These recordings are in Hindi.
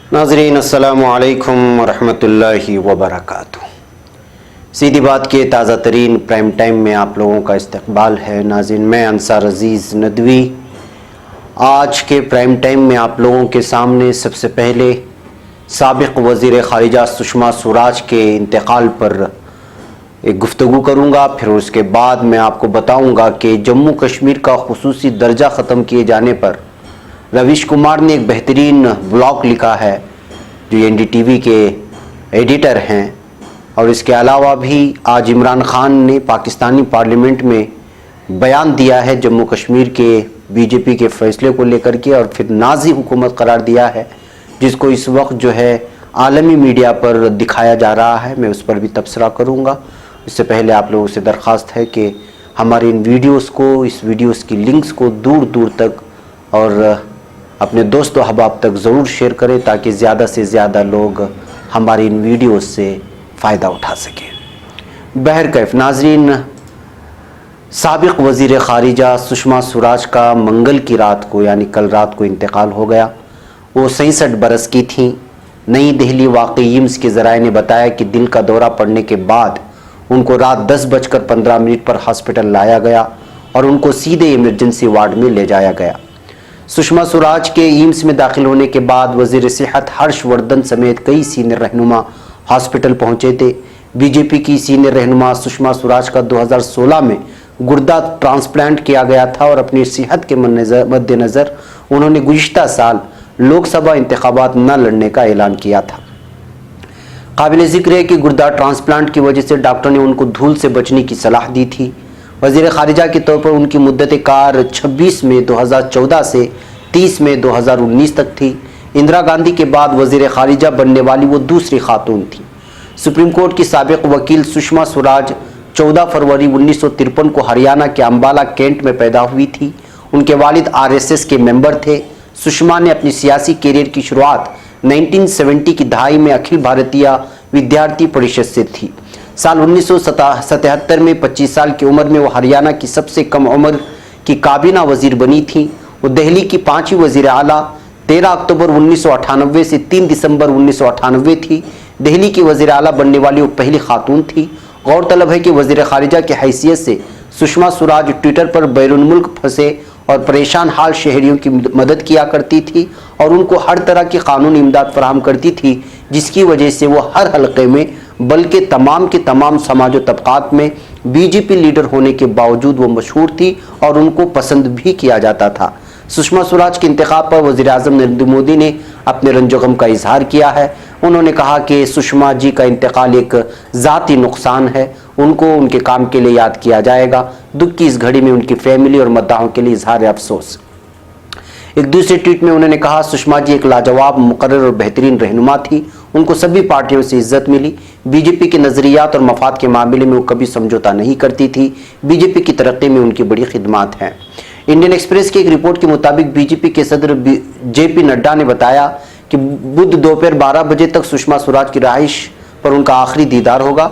नाज़रीन अस्सलामु अलैकुम वरहमतुल्लाहि वबरकातुहू। सीधी बात के ताज़ा तरीन प्राइम टाइम में आप लोगों का इस्तकबाल है। नाज़रीन, मैं अंसार अज़ीज़ नदवी आज के प्राइम टाइम में आप लोगों के सामने सबसे पहले साबिक़ वज़ीर ख़ारिजा सुषमा स्वराज के इंतकाल पर एक गुफ्तगू करूँगा। फिर उसके बाद मैं आपको बताऊँगा कि जम्मू कश्मीर का खुसूसी दर्जा ख़त्म किए जाने पर रवीश कुमार ने एक बेहतरीन ब्लॉग लिखा है, जो NDTV के एडिटर हैं। और इसके अलावा भी आज इमरान खान ने पाकिस्तानी पार्लियामेंट में बयान दिया है जम्मू कश्मीर के BJP के फ़ैसले को लेकर के, और फिर नाज़ी हुकूमत करार दिया है, जिसको इस वक्त जो है आलमी मीडिया पर दिखाया जा रहा है। मैं उस पर भी तबसरा करूँगा। इससे पहले आप लोगों से दरख्वास्त है कि हमारे इन वीडियोज़ को, इस वीडियोज़ की लिंक्स को दूर दूर तक और अपने दोस्तों अहबाब तक ज़रूर शेयर करें, ताकि ज़्यादा से ज़्यादा लोग हमारी इन वीडियोस से फ़ायदा उठा सकें। बहरकैफ नाज़रीन, साबिक़ वज़ीर ख़ारिजा सुषमा स्वराज का मंगल की रात को यानी कल रात को इंतकाल हो गया। वो 66 बरस की थीं। नई दिल्ली वाक़ई एम्स के ज़राए ने बताया कि दिल का दौरा पड़ने के बाद उनको रात 10:15 पर हॉस्पिटल लाया गया और उनको सीधे इमरजेंसी वार्ड में ले जाया गया। सुषमा स्वराज के एम्स में दाखिल होने के बाद वज़ीर सेहत हर्षवर्धन समेत कई सीनियर रहनुमा हॉस्पिटल पहुंचे थे। BJP की सीनियर रहनुमा सुषमा स्वराज का 2016 में गुर्दा ट्रांसप्लांट किया गया था और अपनी सेहत के मद्देनज़र उन्होंने गुज़िश्ता साल लोकसभा इंतखाबात न लड़ने का ऐलान किया था। काबिल ज़िक्र है कि गुर्दा ट्रांसप्लांट की वजह से डॉक्टर ने उनको धूल से बचने की सलाह दी थी। वज़ीर ख़ारिजा के तौर पर उनकी मुद्दत कार 26 मई 2014 से 30 मई 2019 तक थी। इंदिरा गांधी के बाद वज़ीर ख़ारिजा बनने वाली वो दूसरी खातून थी। सुप्रीम कोर्ट की साबिक़ वकील सुषमा स्वराज 14 फरवरी 1953 को हरियाणा के अम्बाला कैंट में पैदा हुई थी। उनके वालिद RSS के मेंबर थे। सुषमा ने अपनी सियासी कैरियर की शुरुआत 1970 की दहाई में अखिल भारतीय विद्यार्थी परिषद से थी। साल 1977 में 25 साल की उम्र में वो हरियाणा की सबसे कम उम्र की काबीना वजीर बनी थी। वो दिल्ली की 5वीं वजीर आला 13 अक्टूबर 1998 से 3 दिसंबर 1998 थी। दिल्ली की वजीर आला बनने वाली वो पहली खातून थी। गौरतलब है कि वजीर ख़ारिजा की हैसियत से सुषमा स्वराज ट्विटर पर बैरून मुल्क फंसे और परेशान हाल शहरियों की मदद किया करती थी और उनको हर तरह की कानूनी इमदाद फराहम करती थी, जिसकी वजह से वो हर हलके में बल्कि तमाम के तमाम समाज व तबक़ात में BJP लीडर होने के बावजूद वो मशहूर थी और उनको पसंद भी किया जाता था। सुषमा स्वराज के इंतखाब पर वज़ीर आज़म नरेंद्र मोदी ने अपने रंजो गम का इजहार किया है। उन्होंने कहा कि सुषमा जी का इंतकाल एक ज़ाती नुकसान है, उनको उनके काम के लिए याद किया जाएगा। दुख की इस घड़ी में उनकी फैमिली और मद्दाहों के लिए इजहार अफसोस। एक दूसरे ट्वीट में उन्होंने कहा, सुषमा जी एक लाजवाब, मुकर्रर और बेहतरीन रहनुमा थी। उनको सभी पार्टियों से इज्जत मिली। BJP के नज़रियात और मफाद के मामले में वो कभी समझौता नहीं करती थी। BJP की तरक्की में उनकी बड़ी खिदमत हैं। इंडियन एक्सप्रेस की एक रिपोर्ट के मुताबिक BJP के सदर JP नड्डा ने बताया कि बुध दोपहर 12 बजे तक सुषमा स्वराज की रहाइश पर उनका आखिरी दीदार होगा,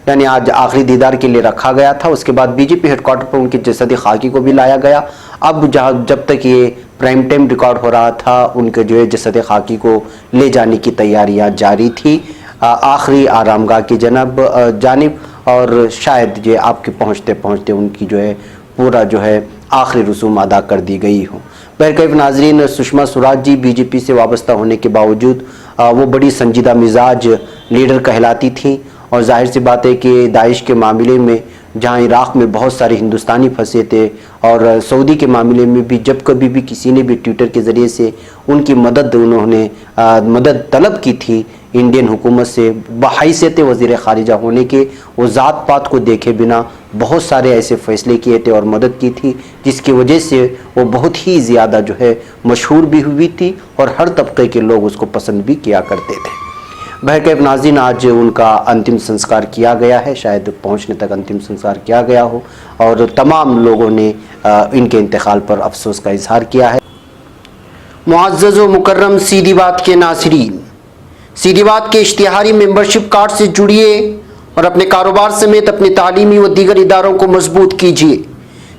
यानी आज आखिरी दीदार के लिए रखा गया था। उसके बाद BJP हेडक्वार्टर पर उनके जसद खाकी को भी लाया गया। अब जब तक ये प्राइम टाइम रिकॉर्ड हो रहा था, उनके जो है जसद खाकी को ले जाने की तैयारियां जारी थी आखिरी आरामगाह की जानिब, और शायद ये आपके पहुँचते पहुँचते उनकी जो है पूरा जो है आखिरी रसूम अदा कर दी गई हो। बहरकैफ नाजरीन, सुषमा स्वराज जी BJP से वाबस्ता होने के बावजूद वो बड़ी संजीदा मिजाज लीडर कहलाती थी। और जाहिर सी बात है कि दाइश के मामले में जहां इराक़ में बहुत सारे हिंदुस्तानी फंसे थे, और सऊदी के मामले में भी जब कभी भी किसी ने भी ट्विटर के ज़रिए से उनकी उन्होंने मदद तलब की थी इंडियन हुकूमत से, बहैसियत वज़ीर ख़ारिजा होने के, वो ज़ात पात को देखे बिना बहुत सारे ऐसे फ़ैसले किए थे और मदद की थी, जिसकी वजह से वो बहुत ही ज़्यादा जो है मशहूर भी हुई थी और हर तबके के लोग उसको पसंद भी किया करते थे। बहरकैफ नाज़रीन, आज उनका अंतिम संस्कार किया गया है, शायद पहुंचने तक अंतिम संस्कार किया गया हो, और तमाम लोगों ने इनके इंतकाल पर अफसोस का इजहार किया है। मुअज़्ज़ज़ व मुकर्रम सीधी बात के नाज़रीन, सीधी बात के इश्तिहारी मेंबरशिप कार्ड से जुड़िए और अपने कारोबार समेत अपने तालीमी व दीगर इदारों को मजबूत कीजिए।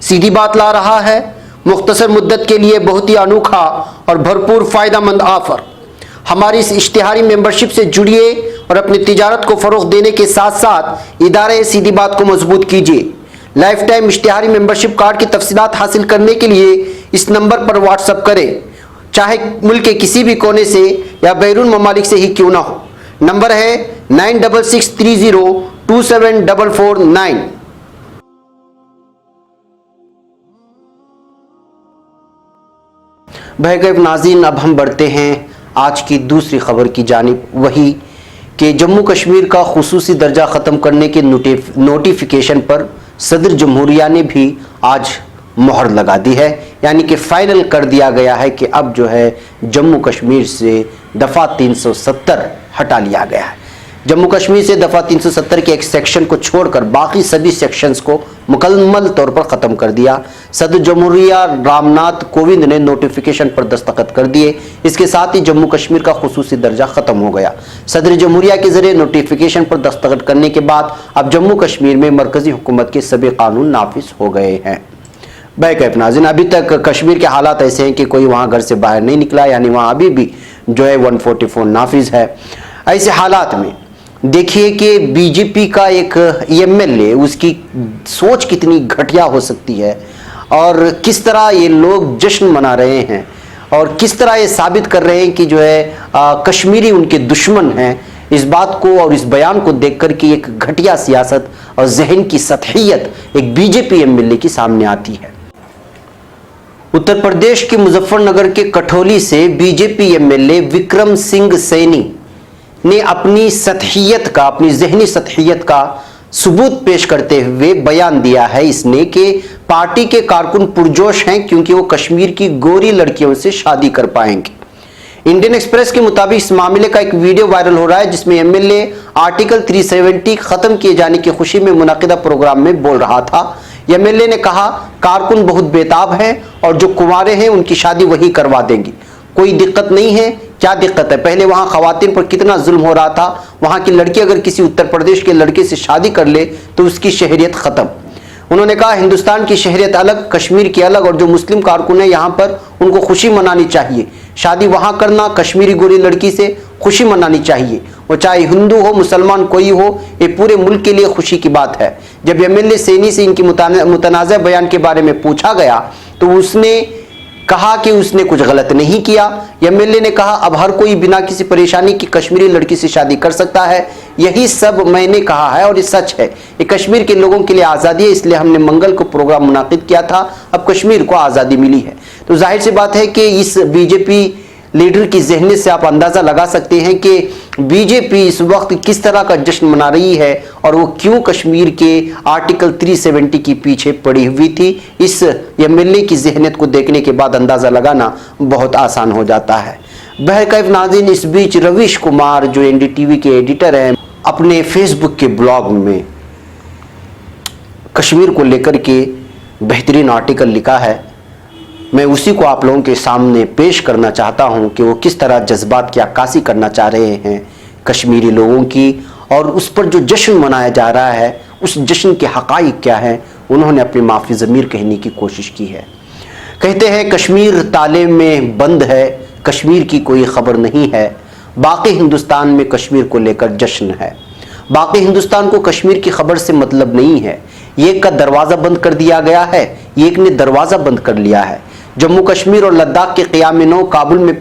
सीधी बात ला रहा है मुख्तसर मुद्दत के लिए बहुत ही अनोखा और भरपूर फ़ायदेमंद ऑफ़र। हमारी इस इश्तिहारी मेंबरशिप से जुड़िए और अपनी तिजारत को फरोग देने के साथ साथ इदारे सीधी बात को मजबूत कीजिए। लाइफ टाइम इश्तिहारी मेंबरशिप कार्ड की तफसीलात हासिल करने के लिए इस नंबर पर व्हाट्सअप करें, चाहे मुल्क के किसी भी कोने से या बैरून ममालिक से ही क्यों ना हो। नंबर है 9663027449। भाई नाज़रीन, अब हम बढ़ते हैं आज की दूसरी खबर की जानिब, वही कि जम्मू कश्मीर का खुसूसी दर्जा ख़त्म करने के नोटिफिकेशन पर सदर जमहूरिया ने भी आज मोहर लगा दी है, यानी कि फाइनल कर दिया गया है कि अब जो है जम्मू कश्मीर से दफ़ा 370 हटा लिया गया है। जम्मू कश्मीर से दफ़ा 370 के एक सेक्शन को छोड़कर बाकी सभी सेक्शंस को मुकम्मल तौर पर ख़त्म कर दिया। सदर जमहूरिया रामनाथ कोविंद ने नोटिफिकेशन पर दस्तखत कर दिए। इसके साथ ही जम्मू कश्मीर का खुसूसी दर्जा ख़त्म हो गया। सदर जमहूरिया के ज़रिए नोटिफिकेशन पर दस्तखत करने के बाद अब जम्मू कश्मीर में मरकज़ी हुकूमत के सभी कानून नाफिज हो गए हैं। बैकअप नाज़रीन, अभी तक कश्मीर के हालात ऐसे हैं कि कोई वहाँ घर से बाहर नहीं निकला, यानी वहाँ अभी भी जो है 144 नाफिज है। ऐसे हालात में देखिए कि बीजेपी का एक एमएलए, उसकी सोच कितनी घटिया हो सकती है और किस तरह ये लोग जश्न मना रहे हैं और किस तरह ये साबित कर रहे हैं कि जो है कश्मीरी उनके दुश्मन हैं। इस बात को और इस बयान को देख कर के एक घटिया सियासत और जहन की सतहियत एक बीजेपी एमएलए की सामने आती है। उत्तर प्रदेश के मुजफ्फरनगर के कठौली से बीजेपी एमएलए विक्रम सिंह सैनी ने अपनी सतहियत का, अपनी जहनी सतहियत का सबूत पेश करते हुए बयान दिया है इसने कि पार्टी के कारकुन पुरजोश हैं क्योंकि वो कश्मीर की गोरी लड़कियों से शादी कर पाएंगे। इंडियन एक्सप्रेस के मुताबिक इस मामले का एक वीडियो वायरल हो रहा है जिसमें एमएलए आर्टिकल 370 खत्म किए जाने की खुशी में मुनक़िदा प्रोग्राम में बोल रहा था। एमएलए ने कहा, कारकुन बहुत बेताब हैं और जो कुंवारे हैं उनकी शादी वही करवा देंगी, कोई दिक्कत नहीं है। क्या दिक्कत है? पहले वहां खवातीन पर कितना जुल्म हो रहा था। वहां की लड़की अगर किसी उत्तर प्रदेश के लड़के से शादी कर ले तो उसकी शहरियत खत्म। उन्होंने कहा, हिंदुस्तान की शहरियत अलग, कश्मीर की अलग, और जो मुस्लिम कारकुन है यहाँ पर उनको खुशी मनानी चाहिए। शादी वहां करना, कश्मीरी गोरी लड़की से खुशी मनानी चाहिए, वो चाहे हिंदू हो मुसलमान कोई हो, ये पूरे मुल्क के लिए खुशी की बात है। जब एमएलए सैनी से इनकी मुतनाज़ा बयान के बारे में पूछा गया तो उसने कहा कि उसने कुछ गलत नहीं किया। एमएलए ने कहा, अब हर कोई बिना किसी परेशानी की कश्मीरी लड़की से शादी कर सकता है, यही सब मैंने कहा है और ये सच है। ये कश्मीर के लोगों के लिए आज़ादी है, इसलिए हमने मंगल को प्रोग्राम मुनाकिद किया था, अब कश्मीर को आज़ादी मिली है। तो जाहिर सी बात है कि इस बीजेपी लीडर की जहनी से आप अंदाज़ा लगा सकते हैं कि बीजेपी इस वक्त किस तरह का जश्न मना रही है और वो क्यों कश्मीर के आर्टिकल 370 के पीछे पड़ी हुई थी। इस एमएलए की जहनीत को देखने के बाद अंदाज़ा लगाना बहुत आसान हो जाता है। बहरकैफ नाज़रीन, इस बीच रवीश कुमार जो एनडीटीवी के एडिटर हैं, अपने फेसबुक के ब्लॉग में कश्मीर को लेकर के बेहतरीन आर्टिकल लिखा है। मैं उसी को आप लोगों के सामने पेश करना चाहता हूं कि वो किस तरह जज्बात की अक्कासी करना चाह रहे हैं कश्मीरी लोगों की, और उस पर जो जश्न मनाया जा रहा है उस जश्न के हक़ाइक़ क्या हैं, उन्होंने अपनी माफ़ी ज़मीर कहने की कोशिश की है। कहते हैं, कश्मीर ताले में बंद है, कश्मीर की कोई ख़बर नहीं है, बाकी हिंदुस्तान में कश्मीर को लेकर जश्न है। बाकी हिंदुस्तान को कश्मीर की खबर से मतलब नहीं है। एक का दरवाज़ा बंद कर दिया गया है, एक ने दरवाज़ा बंद कर लिया है। जम्मू कश्मीर और लद्दाख के क़याम-ए-नौ काबुल में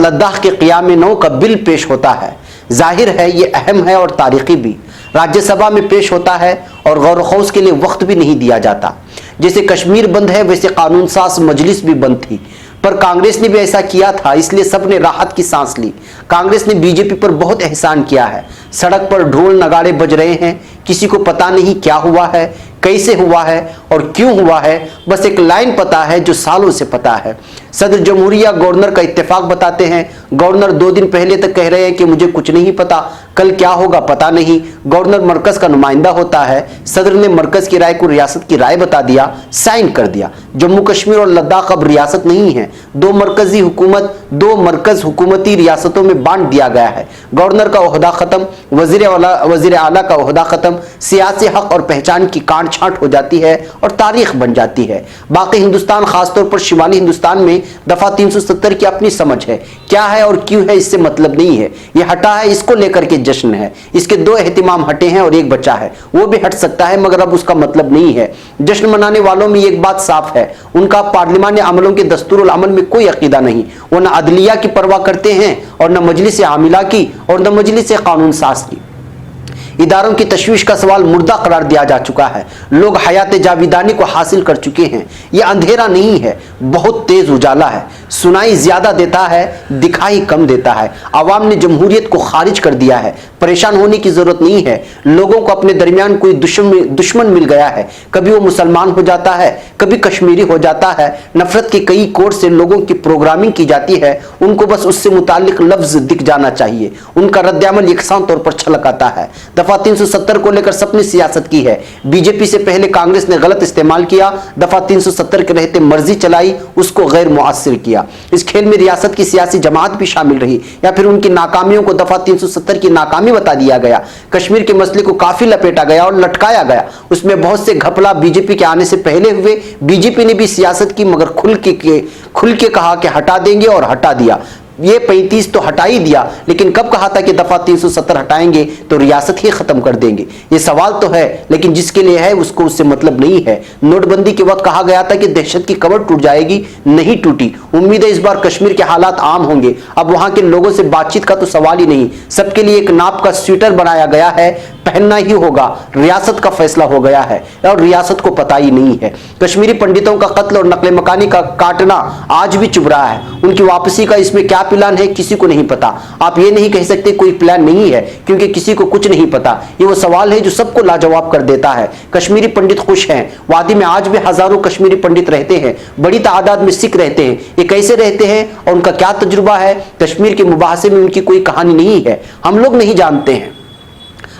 लद्दाख के क़याम-ए-नौ का बिल पेश होता है। जाहिर है ये अहम है और तारीख़ी भी। राज्यसभा में पेश होता है और गौर खौस के लिए वक्त भी नहीं दिया जाता। जैसे कश्मीर बंद है वैसे कानून साज मजलिस भी बंद थी, पर कांग्रेस ने भी ऐसा किया था, इसलिए सब ने राहत की सांस ली। कांग्रेस ने बीजेपी पर बहुत एहसान किया है। सड़क पर ढोल नगाड़े बज रहे हैं, किसी को पता नहीं क्या हुआ है, कैसे हुआ है और क्यों हुआ है, बस एक लाइन पता है जो सालों से पता है। सदर जमहूरिया गवर्नर का इत्तेफाक बताते हैं। गवर्नर 2 दिन पहले तक कह रहे हैं कि मुझे कुछ नहीं पता, कल क्या होगा पता नहीं। गवर्नर मरकज का नुमाइंदा होता है, सदर ने मरकज की राय को रियासत की राय बता दिया, साइन कर दिया। जम्मू कश्मीर और लद्दाख अब रियासत नहीं है, दो मरकज हुकूमती रियासतों में बांट दिया गया है। गवर्नर का ओहदा खत्म, वजीर आला का ओहदा खत्म, सियासी हक और पहचान की काट छांट हो जाती है और तारीख बन जाती है। बाकी हिंदुस्तान, खासतौर पर शिमाली हिंदुस्तान में दफा 370 की अपनी समझ है, क्या है और क्यों है इससे मतलब नहीं है। यह हटा है, इसको लेकर के जश्न है। इसके दो एहतिमाम हटे हैं और एक बचा है, वो भी हट सकता है मगर अब उसका मतलब नहीं है। जश्न मनाने वालों में एक बात साफ है, उनका पार्लिमानी अमलों के दस्तूरुल अमल में कोई अकीदा नहीं। वो न अदलिया की परवाह करते हैं और न मजलिस आमिला की और न मजलिस कानून साज की। इदारों की तशवीश का सवाल मुर्दा करार दिया जा चुका है। लोग हयात जाविदानी को हासिल कर चुके हैं। यह अंधेरा नहीं है, बहुत तेज उजाला है। सुनाई ज्यादा देता है, दिखाई कम देता है। आवाम ने जमहूरियत को खारिज कर दिया है। परेशान होने की जरूरत नहीं है। लोगों को अपने दरमियान कोई दुश्मन मिल गया है। कभी वो मुसलमान हो जाता है, कभी कश्मीरी हो जाता है। नफरत के कई कोड से लोगों की प्रोग्रामिंग की जाती है। उनको बस उससे मुताल्लिक लफ्ज दिख जाना चाहिए, उनका रद्द-ए-अमल यकसान तौर पर छलक आता है। दफा 370 को लेकर सबने सियासत की है। बीजेपी से पहले कांग्रेस ने गलत इस्तेमाल किया, दफा 370 के रहते मर्जी चलाई, उसको गैर मुअस्सिर किया। इस खेल में रियासत की सियासी जमात भी शामिल रही या फिर उनकी नाकामियों को दफा 370 की नाकामी बता दिया गया। कश्मीर के मसले को काफी लपेटा गया और लटकाया गया। उसमें बहुत से घपला बीजेपी के आने से पहले हुए। बीजेपी ने भी सियासत की मगर खुल के कहा कि हटा देंगे और हटा दिया। ये 35 तो हटा ही दिया, लेकिन कब कहा था कि दफा 370 हटाएंगे तो रियासत ही खत्म कर देंगे। ये सवाल तो है, लेकिन जिसके लिए है उसको उससे मतलब नहीं है। नोटबंदी के वक्त कहा गया था कि दहशत की कमर टूट जाएगी, नहीं टूटी। उम्मीद है इस बार कश्मीर के हालात आम होंगे। अब वहां के लोगों से बातचीत का तो सवाल ही नहीं। सबके लिए एक नाप का स्वेटर बनाया गया है, पहनना ही होगा। रियासत का फैसला हो गया है और रियासत को पता ही नहीं है। कश्मीरी पंडितों का कत्ल और नकले मकानी का काटना आज भी चुभ रहा है। उनकी वापसी का इसमें क्या प्लान है किसी को नहीं पता। आप ये नहीं कह सकते कोई प्लान नहीं है, क्योंकि किसी को कुछ नहीं पता। ये वो सवाल है जो सबको लाजवाब कर देता है। कश्मीरी पंडित खुश हैं। वादी में आज भी हजारों कश्मीरी पंडित रहते हैं, बड़ी तादाद में सिख रहते हैं। ये कैसे रहते हैं और उनका क्या तजुर्बा है? कश्मीर के मुबाहसे में उनकी कोई कहानी नहीं है, हम लोग नहीं जानते हैं।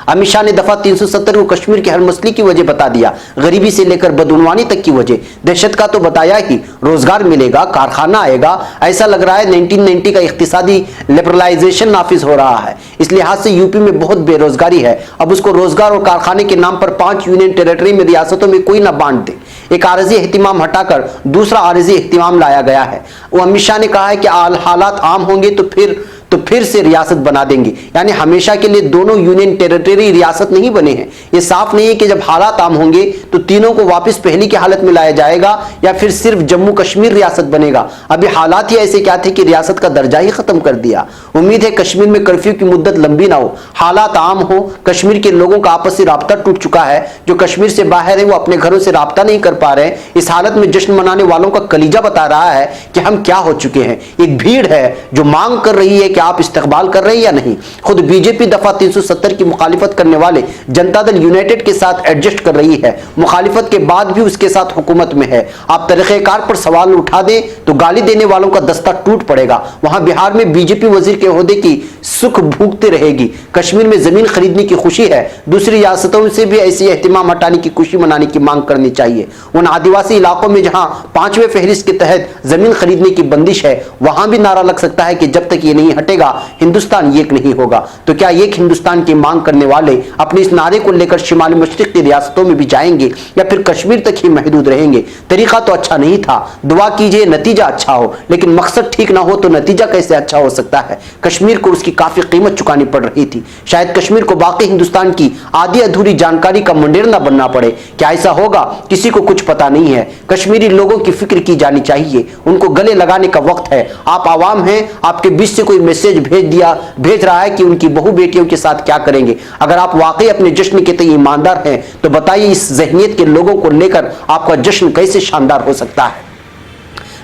अमित शाह ने दफा 370 को कश्मीर के हर मसले की वजह बता दिया, गरीबी से लेकर बदउनवानी तक की वजह। दहशत का तो बताया ही, रोजगार मिलेगा, कारखाना आएगा। ऐसा लग रहा है 1990 का इख्तिसादी लिबरलाइजेशन नाफिज हो रहा है। इस लिहाज से यूपी में बहुत बेरोजगारी है। अब उसको रोजगार और कारखाने के नाम पर 5 यूनियन टेरिटरी में रियासतों में कोई ना बांट दे। एक आरजी एहतिमाम हटाकर दूसरा आरजी एहतिमाम लाया गया है। वो अमित शाह ने कहा है कि हालात आम होंगे तो फिर से रियासत बना देंगे, यानी हमेशा के लिए दोनों यूनियन टेरिटरी रियासत नहीं बने हैं। ये साफ नहीं है कि जब हालात आम होंगे तो तीनों को वापस पहली की हालत में लाया जाएगा या फिर सिर्फ जम्मू कश्मीर रियासत बनेगा। अभी हालात ही ऐसे क्या थे कि रियासत का दर्जा ही खत्म कर दिया। उम्मीद है कश्मीर में कर्फ्यू की मुद्दत लंबी ना हो, हालात आम हो। कश्मीर के लोगों का आपसी राब्ता टूट चुका है। जो कश्मीर से बाहर है वो अपने घरों से राब्ता नहीं कर पा रहे। इस हालत में जश्न मनाने वालों का कलीजा बता रहा है कि हम क्या हो चुके हैं। एक भीड़ है जो मांग कर रही है कि आप इस्तकबाल कर रहे हैं या नहीं। खुद बीजेपी दफा 370 की मुखालिफत करने वाले जनता दल यूनाइटेड के साथ एडजस्ट कर रही है। मुखालिफत के बाद भी उसके साथ हुकूमत में है। आप तरीक़ेकार पर सवाल उठा दें तो गाली देने वालों का दस्ता टूट पड़ेगा। वहां बिहार में बीजेपी वजीर के ओहदे की सुख भूखती रहेगी। कश्मीर में जमीन खरीदने की खुशी है, दूसरी रियासतों से भी ऐसी एहतिमाम हटाने की खुशी मनाने की मांग करनी चाहिए। उन आदिवासी इलाकों में जहां 5वें फहरिस्त के तहत जमीन खरीदने की बंदिश है, वहां भी नारा लग सकता है कि जब तक ये नहीं हटेगा हिंदुस्तान एक नहीं होगा। तो क्या एक हिंदुस्तान की मांग करने वाले अपने इस नारे को लेकर शिमाली मशरिक की रियासतों में भी जाएंगे या फिर कश्मीर तक ही महदूद रहेंगे? तरीका तो अच्छा नहीं था। दुआ कीजिए नतीजा अच्छा हो, लेकिन मकसद ठीक ना हो तो नतीजा कैसे अच्छा हो सकता है? कश्मीर को उसकी काफी कीमत चुकानी पड़ रही थी। शायद कश्मीर को बाकी हिंदुस्तान की आधी अधूरी जानकारी का मंडेर ना बनना पड़े। क्या ऐसा होगा? किसी को कुछ पता नहीं है। कश्मीरी लोगों की फिक्र की जानी चाहिए, उनको गले लगाने का वक्त है। आप आवाम हैं, आपके बीच से कोई मैसेज भेज रहा है कि उनकी बहु बेटियों के साथ क्या करेंगे। अगर आप वाकई अपने जश्न के तय ईमानदार हैं तो बताइए इस ज़हनियत के लोगों को लेकर आपका जश्न कैसे शानदार हो सकता है।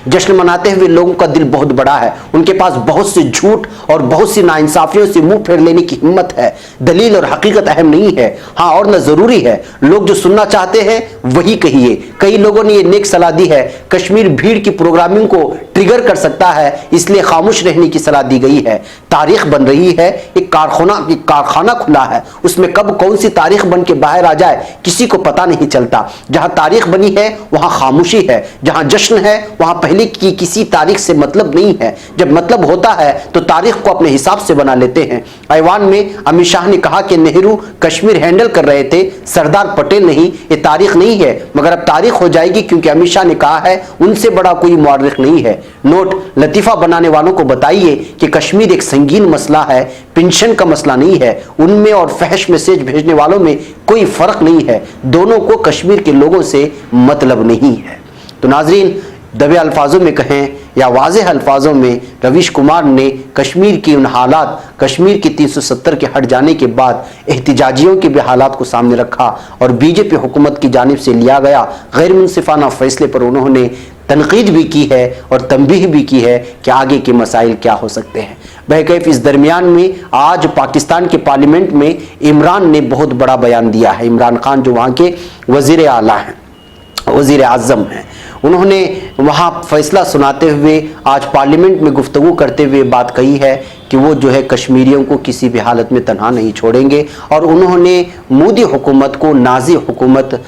जश्न मनाते हुए लोगों का दिल बहुत बड़ा है, उनके पास बहुत से झूठ और बहुत सी नाइंसाफियों से मुंह फेर लेने की हिम्मत है। दलील और हकीकत अहम नहीं है, हाँ और न जरूरी है, लोग जो सुनना चाहते हैं वही कहिए। कई लोगों ने यह नेक सलाह दी है, कश्मीर भीड़ की प्रोग्रामिंग को ट्रिगर कर सकता है, इसलिए खामोश रहने की सलाह दी गई है। तारीख बन रही है, एक कारखाना खुला है, उसमें कब कौन सी तारीख बन के बाहर आ जाए किसी को पता नहीं चलता। जहां तारीख बनी है वहां खामोशी है, जहां जश्न है वहां पहले की किसी तारीख से मतलब नहीं है। जब मतलब होता है तो तारीख को अपने हिसाब से बना लेते हैं। ऐवान में अमित शाह ने कहा कि नेहरू कश्मीर हैंडल कर रहे थे, सरदार पटेल नहीं। ये तारीख नहीं है, मगर अब तारीख हो जाएगी, क्योंकि अमित शाह ने कहा है उनसे बड़ा कोई मुअर्रिख नहीं है। नोट लतीफा बनाने वालों को बताइए कि कश्मीर एक संगीन मसला है, पेंशन का मसला नहीं है। उनमें और फहश मैसेज भेजने वालों में कोई फर्क नहीं है, दोनों को कश्मीर के लोगों से मतलब नहीं है। तो नाजरीन, दबे अल्फाजों में कहें या वाज़ेह अल्फाजों में, रवीश कुमार ने कश्मीर की उन हालात, कश्मीर की 370 के हट जाने के बाद एहतिजाजियों के भी हालात को सामने रखा और बीजेपी हुकूमत की जानिब से लिया गया गैर मुनसिफाना फैसले पर उन्होंने तनकीद भी की है और तंबीह भी की है कि आगे के मसाइल क्या हो सकते हैं। बहरकैफ इस दरमियान में आज पाकिस्तान के पार्लियामेंट में इमरान ने बहुत बड़ा बयान दिया है। इमरान खान जो वहाँ के वज़ीर आला हैं, वज़ीर आज़म हैं, उन्होंने वहाँ फैसला सुनाते हुए आज पार्लियामेंट में गुफ्तगू करते हुए बात कही है कि वो जो है कश्मीरियों को किसी भी हालत में तनहा नहीं छोड़ेंगे और उन्होंने मोदी हुकूमत को नाजी हुकूमत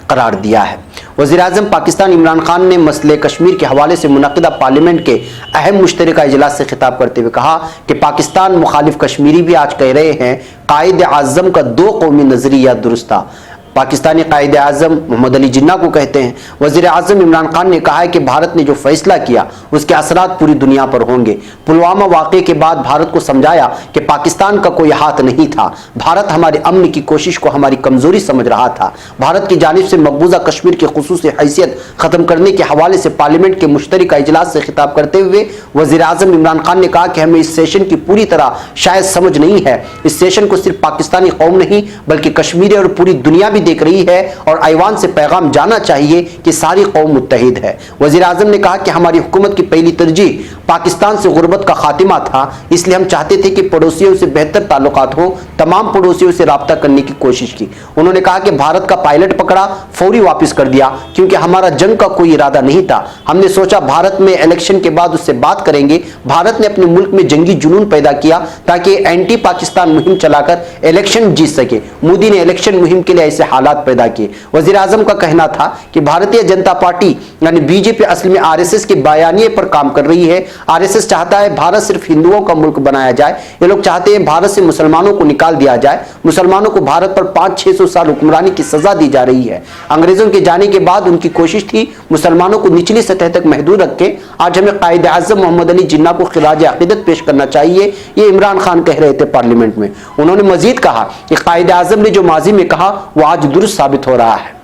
करार दिया है। वज़ीर आज़म पाकिस्तान इमरान खान ने मसले कश्मीर के हवाले से मुनक़िदा पार्लियामेंट के अहम मुश्तरका इजलास से खिताब करते हुए कहा कि पाकिस्तान मुखालिफ कश्मीरी भी आज कह रहे हैं कायद आज़म का दो कौमी नज़रिया दुरुस्त था। पाकिस्तानी कायद आज़म मोहम्मद अली जिन्ना को कहते हैं। वज़ीर आज़म इमरान खान ने कहा है कि भारत ने जो फैसला किया उसके असरात पूरी दुनिया पर होंगे। पुलवामा वाक़े के बाद भारत को समझाया कि पाकिस्तान का कोई हाथ नहीं था, भारत हमारे अमन की कोशिश को हमारी कमज़ोरी समझ रहा था। भारत की जानिब से मकबूजा कश्मीर की खुसूसी हैसियत ख़त्म करने के हवाले से पार्लियामेंट के मुश्तरका इजलास से खिताब करते हुए वज़ीर आज़म इमरान खान ने कहा कि हमें इस सेशन की पूरी तरह शायद समझ नहीं है। इस सेशन को सिर्फ पाकिस्तानी कौम नहीं बल्कि कश्मीरी और पूरी दुनिया भी देख रही है और ऐवान से पैगाम जाना चाहिए कि सारी कौम मुत्तहिद है। वज़ीर आज़म ने कहा कि हमारी हुकूमत की पहली तरजीह पाकिस्तान से गुर्बत का खातिमा था, इसलिए हम चाहते थे कि पड़ोसियों से बेहतर ताल्लुकात हो, तमाम पड़ोसियों से राब्ता करने की कोशिश की। उन्होंने कहा कि भारत का पायलट पकड़ा, फौरी वापस कर दिया, क्योंकि हमारा जंग का कोई इरादा नहीं था। हमने सोचा भारत में इलेक्शन के बाद उससे बात करेंगे। भारत ने अपने मुल्क में जंगी जुनून पैदा किया ताकि एंटी पाकिस्तान मुहिम चलाकर इलेक्शन जीत सके। मोदी ने इलेक्शन मुहिम के लिए ऐसे हालात पैदा किए। वज़ीर आज़म का कहना था कि भारतीय जनता पार्टी यानी बीजेपी असल में आरएसएस के बयानिए पर काम कर रही है। आरएसएस चाहता है भारत सिर्फ हिंदुओं का मुल्क बनाया जाए। ये लोग चाहते हैं भारत से मुसलमानों को निकाल दिया जाए। मुसलमानों को भारत पर 500-600 साल हुक्मरानी की सजा दी जा रही है। अंग्रेजों के जाने के बाद उनकी कोशिश थी मुसलमानों को निचली सतह तक महदूद रख के। आज हमें कायद आज़म मोहम्मद अली जिन्ना को खिराज अक़ीदत पेश करना चाहिए, ये इमरान खान कह रहे थे पार्लियामेंट में। उन्होंने मजीद कहा कि कायद आज़म ने जो माजी में कहा वो आज दुरुस्त साबित हो रहा है।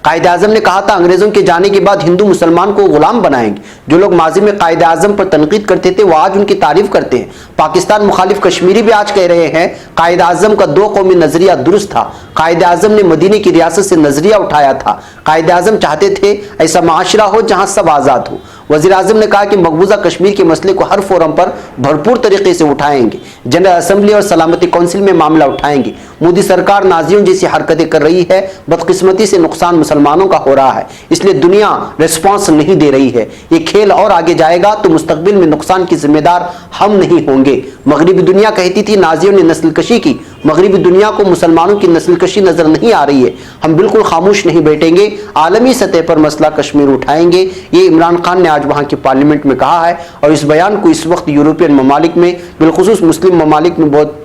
कायद आज़म ने कहा था अंग्रेजों के जाने के बाद हिंदू मुसलमान को गुलाम बनाएंगे। जो लोग माजी में कायद आज़म पर तनकीद करते थे वो आज उनकी तारीफ करते हैं। पाकिस्तान मुखालिफ कश्मीरी भी आज कह रहे हैं कायद आज़म का दो कौमी नजरिया दुरुस्त था। कायद आज़म ने मदीने की रियासत से नजरिया उठाया था। कायद आज़म चाहते थे ऐसा माशरा हो जहां सब आज़ाद हो। वज़ीर आज़म ने कहा कि मकबूजा कश्मीर के मसले को हर फोरम पर भरपूर तरीके से उठाएंगे। जनरल असम्बली और सलामती कौंसिल में मामला उठाएंगे। मोदी सरकार नाजियों जैसी हरकतें कर रही है, बदकिस्मती से नुकसान मुसलमानों का हो रहा है, इसलिए दुनिया रिस्पॉन्स नहीं दे रही है। ये खेल और आगे जाएगा तो मुस्तकबिल में नुकसान की जिम्मेदार हम नहीं होंगे। मगरबी दुनिया कहती थी नाजियों ने नस्लकशी की, मगरबी दुनिया को मुसलमानों की नस्लकशी नजर नहीं आ रही है। हम बिल्कुल खामोश नहीं बैठेंगे, आलमी सतह पर मसला कश्मीर उठाएंगे। ये इमरान खान ने आज वहाँ की पार्लियामेंट में कहा है और इस बयान को इस वक्त यूरोपियन ममालिक में, बिलखुसूस मुस्लिम ममालिक में बहुत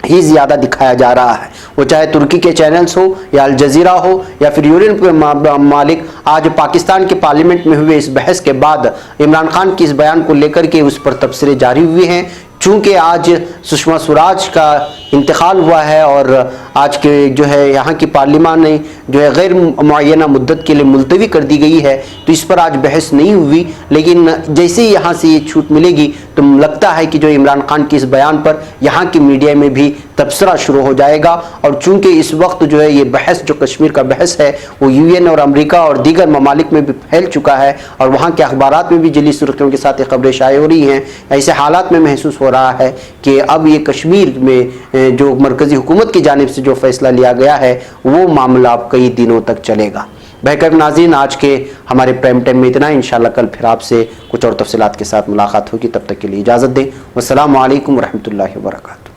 ही ज़्यादा दिखाया जा रहा है। वो चाहे तुर्की के चैनल्स हो या अल जजीरा हो या फिर यूरोपियन ममालिक। आज पाकिस्तान के पार्लियामेंट में हुए इस बहस के बाद इमरान खान की इस बयान को लेकर के उस पर तबसरे जारी हुए हैं। चूँकि आज सुषमा स्वराज का इंतकाल हुआ है और आज के जो है यहाँ की पार्लियामान ने जो है गैर मुअय्यना मुद्दत के लिए मुलतवी कर दी गई है, तो इस पर आज बहस नहीं हुई। लेकिन जैसे ही यहाँ से ये छूट मिलेगी तो लगता है कि जो इमरान खान के इस बयान पर यहाँ की मीडिया में भी तबसरा शुरू हो जाएगा। और चूंकि इस वक्त जो है ये बहस, जो कश्मीर का बहस है, वो UN और अमेरिका और दीगर ममालिक में भी फैल चुका है और वहाँ के अखबारात में भी जली सुर्खियों के साथ ये खबरें शाये हो रही हैं। ऐसे हालात में महसूस हो रहा है कि अब ये कश्मीर में जो मरकज़ी हुकूमत की जानिब से जो फैसला लिया गया है वो मामला अब कई दिनों तक चलेगा। बहरकैफ नाज़रीन, आज के हमारे प्राइम टाइम में इतना। इंशाअल्लाह कल फिर आपसे कुछ और तफसीलात के साथ मुलाकात होगी। तब तक के लिए इजाज़त दें। वस्सलामु अलैकुम वरहमतुल्लाहि वबरकातुहू।